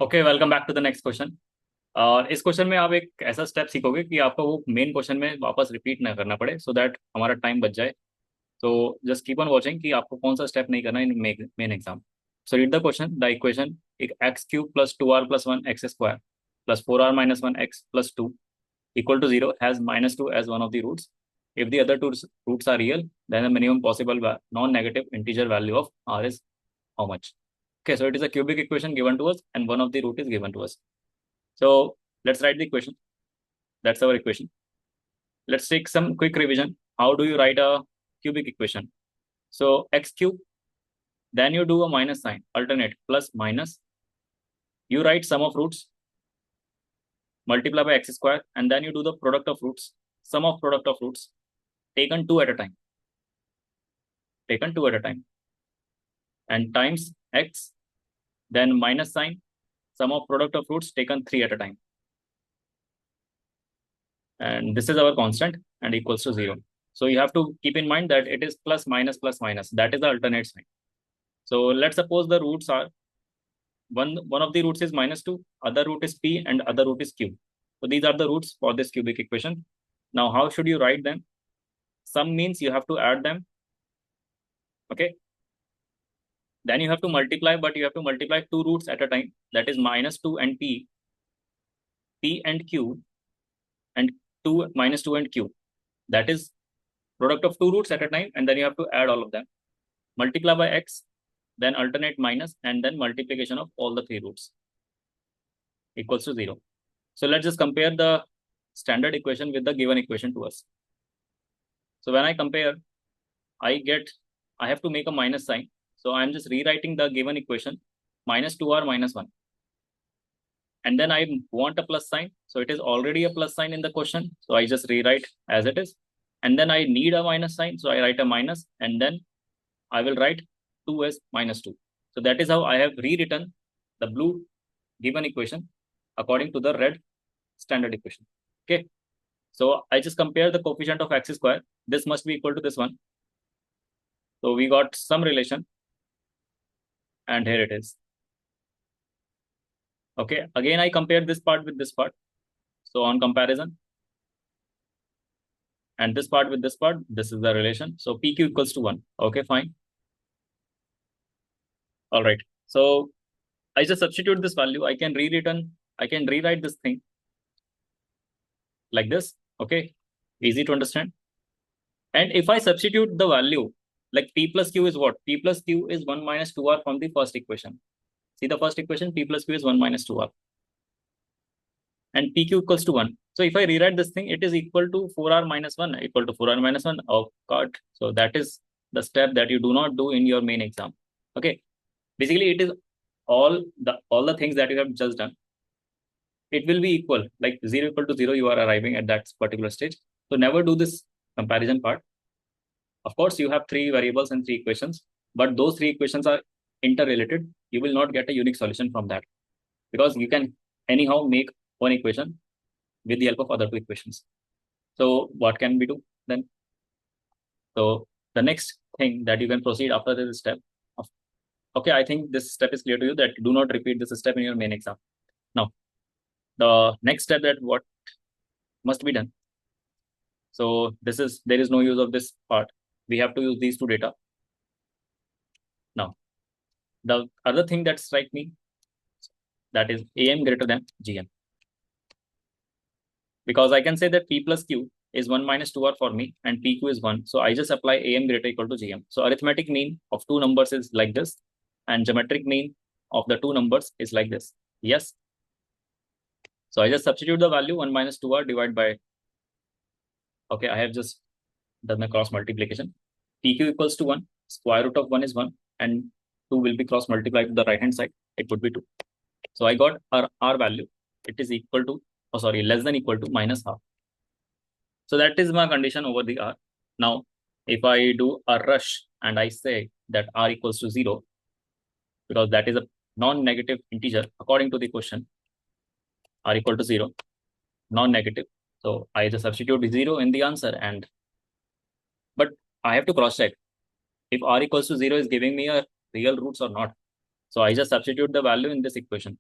Okay, welcome back to the next question. और इस question में आप एक ऐसा स्टेप सीखोगे कि आपको वो मेन क्वेश्चन में वापस रिपीट ना करना पड़े, सो दैट हमारा टाइम बच जाए। तो जस्ट कीप ऑन वॉचिंग कि आपको कौन सा स्टेप नहीं करना in main exam. So read the question. The equation एक x cube plus 2r+1 x square plus 4r-1 x plus 2 equal to 0 has -2 as one of the roots. If the other two roots are real, then the minimum possible non-negative integer value of r is how much? Okay, so it is a cubic equation given to us and one of the root is given to us. So let's write the equation. That's our equation. Let's take some quick revision. How do you write a cubic equation? So x cube, then you do a minus sign, alternate plus minus. You write sum of roots, multiply by x square, and then you do the product of roots, sum of product of roots, taken two at a time, taken two at a time, and times x, then minus sign, sum of product of roots taken three at a time. And this is our constant and equals to 0. So you have to keep in mind that it is plus minus plus minus. That is the alternate sign. So let's suppose the roots are one of the roots is -2, other root is p, and other root is q. So these are the roots for this cubic equation. Now, how should you write them? Sum means you have to add them. Okay. Then you have to multiply, but you have to multiply two roots at a time. That is -2 and p and q, and 2 -2 and q. That is product of two roots at a time, and then you have to add all of them. Multiply by x, then alternate minus, and then multiplication of all the three roots equals to 0. So let's just compare the standard equation with the given equation to us. So when I compare, I have to make a minus sign. So I'm just rewriting the given equation, -2r -1. And then I want a plus sign. So it is already a plus sign in the question. So I just rewrite as it is. And then I need a minus sign. So I write a minus, and then I will write 2 as -2. So that is how I have rewritten the blue given equation according to the red standard equation. Okay. So I just compare the coefficient of x square. This must be equal to this one. So we got some relation, and here it is. Okay. Again, I compare this part with this part. So on comparison, and this part with this part, this is the relation. So PQ equals to 1. Okay, fine. All right. So I just substitute this value. I can rewrite this thing like this. Okay. Easy to understand. And if I substitute the value, like P plus Q is what? P plus Q is 1 minus 2R from the first equation. See the first equation, P plus Q is 1 minus 2R. And PQ equals to 1. So if I rewrite this thing, it is equal to 4R minus 1, equal to 4R minus 1. Oh God. So that is the step that you do not do in your main exam. Okay. Basically, it is all the things that you have just done. It will be equal, like 0 equal to 0, you are arriving at that particular stage. So never do this comparison part. Of course, you have three variables and three equations, but those three equations are interrelated. You will not get a unique solution from that, because you can anyhow make one equation with the help of other two equations. So what can we do then? So the next thing that you can proceed after this step of, okay, I think this step is clear to you, that do not repeat this step in your main exam. Now, the next step, that what must be done. So there is no use of this part. We have to use these two data. Now, the other thing that strikes me, that is AM greater than GM. Because I can say that P plus Q is 1 minus 2R for me, and PQ is 1. So I just apply AM greater equal to GM. So arithmetic mean of two numbers is like this, and geometric mean of the two numbers is like this. Yes. So I just substitute the value 1 minus 2R divided by, okay, I have just done the cross multiplication. PQ equals to 1, square root of 1 is 1, and 2 will be cross multiplied to the right hand side. It would be 2. So I got R value. It is equal to, less than equal to minus half. So that is my condition over the R. Now, if I do a rush and I say that R equals to 0, because that is a non-negative integer according to the question, R equal to 0, non-negative. So I just substitute 0 in the answer, but I have to cross check if R equals to 0 is giving me a real roots or not. So I just substitute the value in this equation.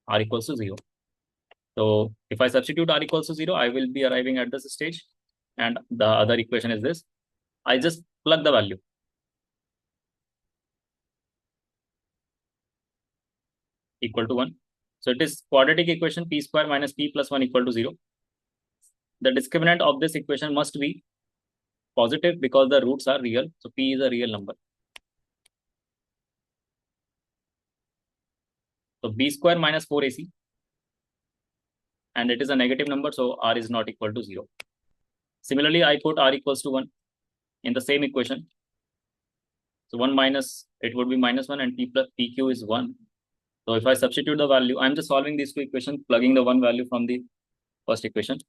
r equals to 0. So if I substitute r equals to 0, I will be arriving at this stage. And the other equation is this. I just plug the value. Equal to 1. So it is quadratic equation p square minus p plus 1 equal to 0. The discriminant of this equation must be positive because the roots are real. So p is a real number. So b square minus 4ac, and it is a negative number, so r is not equal to 0. Similarly, I put r equals to 1 in the same equation. So 1 minus, it would be minus 1, and p plus pq is 1. So if I substitute the value, I'm just solving these two equations, plugging the one value from the first equation.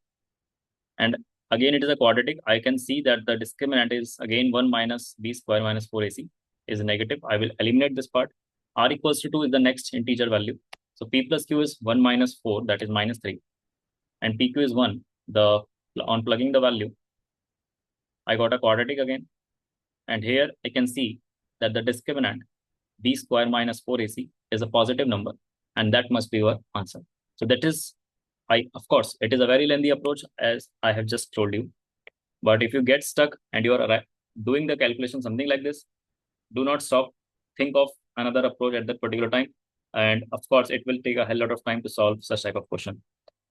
And again, it is a quadratic. I can see that the discriminant is again 1 minus b square minus 4ac is negative. I will eliminate this part. R equals to 2 is the next integer value. So p plus q is 1 minus 4, that is minus 3. And pq is 1. On plugging the value, I got a quadratic again. And here I can see that the discriminant b square minus 4ac is a positive number. And that must be your answer. So that is, of course, it is a very lengthy approach as I have just told you. But if you get stuck and you are doing the calculation, something like this, do not stop. Think of another approach at that particular time. And of course, it will take a hell lot of time to solve such type of question.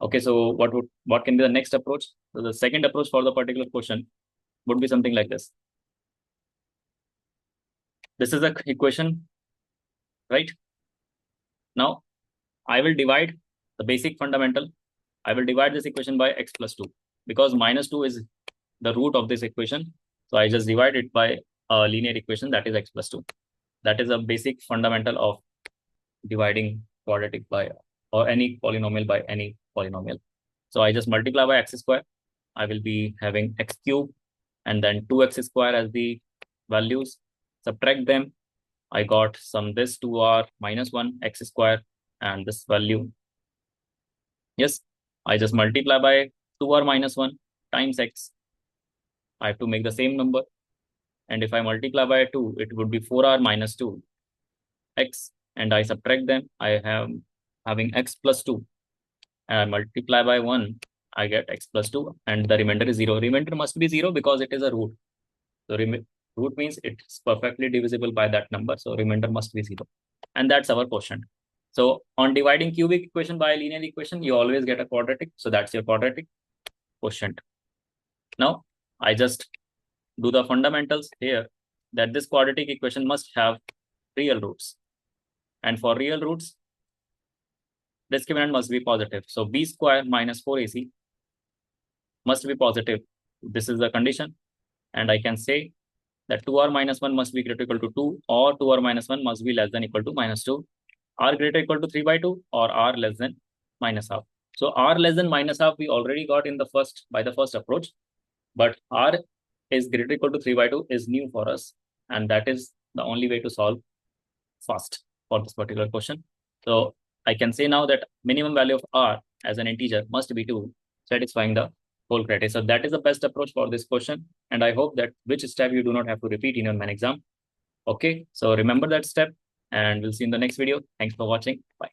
Okay, so what can be the next approach? So the second approach for the particular question would be something like this. This is the equation, right? Now, I will divide the basic fundamental. I will divide this equation by x plus 2 because minus 2 is the root of this equation. So I just divide it by a linear equation that is x plus 2. That is a basic fundamental of dividing quadratic by or any polynomial by any polynomial. So I just multiply by x square. I will be having x cube and then 2x square as the values. Subtract them. I got some this 2r minus 1 x square and this value. Yes, I just multiply by 2r minus 1 times x. I have to make the same number. And if I multiply by 2, it would be 4r minus 2 x. And I subtract them. I am having x plus 2. And I multiply by 1, I get x plus 2. And the remainder is 0. Remainder must be 0 because it is a root. So root means it's perfectly divisible by that number. So remainder must be 0. And that's our quotient. So on dividing cubic equation by a linear equation, you always get a quadratic. So that's your quadratic quotient. Now, I just do the fundamentals here that this quadratic equation must have real roots. And for real roots, discriminant must be positive. So b square minus 4ac must be positive. This is the condition. And I can say that 2r minus 1 must be greater equal to 2 or 2r minus 1 must be less than equal to minus 2. R greater equal to 3 by 2 or r less than minus half. So r less than minus half we already got in the first approach. But r is greater equal to 3 by 2 is new for us. And that is the only way to solve fast for this particular question. So I can say now that minimum value of r as an integer must be 2, satisfying the whole criteria. So that is the best approach for this question. And I hope that which step you do not have to repeat in your main exam. Okay, so remember that step and we'll see you in the next video. Thanks for watching. Bye.